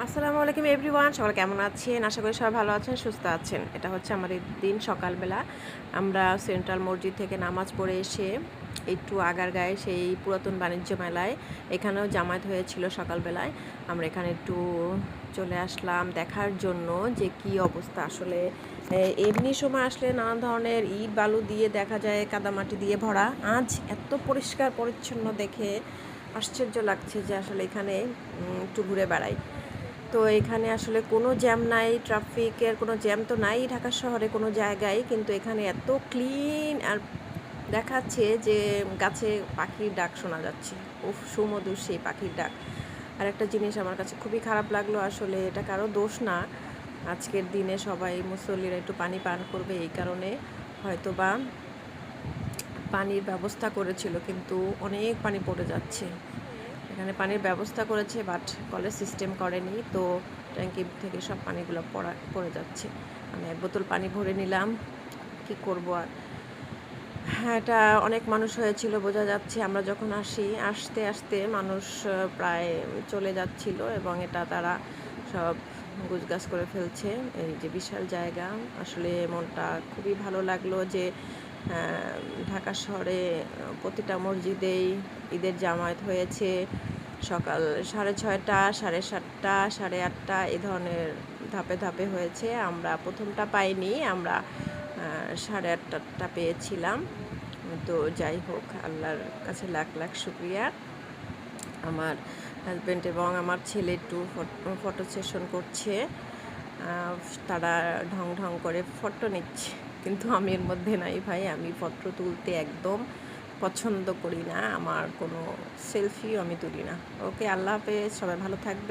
আসসালামু আলাইকুম এভরিওয়ান, সবাই কেমন আছেন? আশা করি সবাই ভালো আছেন, সুস্থ আছেন। এটা হচ্ছে আমাদের দিন সকালবেলা। আমরা সেন্ট্রাল মসজিদ থেকে নামাজ পড়ে এসে একটু আগারগাঁয়ে সেই পুরাতন বাণিজ্য মেলায়, এখানেও জামায়াত হয়েছিল সকালবেলায়। আমরা এখানে একটু চলে আসলাম দেখার জন্য যে কি অবস্থা আসলে। এমনি সময় আসলে নানা ধরনের ইট বালু দিয়ে দেখা যায়, কাদামাটি দিয়ে ভরা। আজ এত পরিষ্কার পরিচ্ছন্ন দেখে আশ্চর্য লাগছে যে আসলে এখানে একটু ঘুরে বেড়াই। তো এখানে আসলে কোনো জ্যাম নাই, ট্রাফিকের কোনো জ্যাম তো নাই ঢাকা শহরে কোনো জায়গায়, কিন্তু এখানে এত ক্লিন আর দেখাচ্ছে যে গাছে পাখির ডাক শোনা যাচ্ছে। উফ, সুমধুর সেই পাখির ডাক। আর একটা জিনিস আমার কাছে খুবই খারাপ লাগলো, আসলে এটা কারো দোষ না। আজকের দিনে সবাই মুসল্লিরা একটু পানি পান করবে এই কারণে হয়তো বা পানির ব্যবস্থা করেছিল, কিন্তু অনেক পানি পড়ে যাচ্ছে। এখানে পানির ব্যবস্থা করেছে বাট কলের সিস্টেম করেনি, তো ট্যাঙ্কি থেকে সব পানিগুলো পড়ে যাচ্ছে। আমি এক বোতল পানি ভরে নিলাম, কি করব আর। হ্যাঁ, এটা অনেক মানুষ হয়েছিল বোঝা যাচ্ছে। আমরা যখন আসতে আসতে মানুষ প্রায় চলে যাচ্ছিল, এবং এটা তারা সব গুছগাছ করে ফেলছে। এই যে বিশাল জায়গা, আসলে মনটা খুবই ভালো লাগলো যে ঢাকা শহরে প্রতিটা মসজিদেই ঈদের জামায়াত হয়েছে। সকাল 6:30, 7:30, 8:30 এই ধরনের ধাপে ধাপে হয়েছে। আমরা প্রথমটা পাইনি, আমরা 8:30টা পেয়েছিলাম। তো যাই হোক, আল্লাহর কাছে লাখ লাখ শুক্রিয়া। আমার হাজব্যান্ড এবং আমার ছেলে একটু ফটো সেশন করছে। তারা ঢং ঢং করে ফটো নিচ্ছে, কিন্তু আমি এর মধ্যে নাই ভাই। আমি ফটো তুলতে একদম পছন্দ করি না, আমার কোনো সেলফিও আমি তুলি না। ওকে, আল্লাহ হাফেজ, সবাই ভালো থাকবে।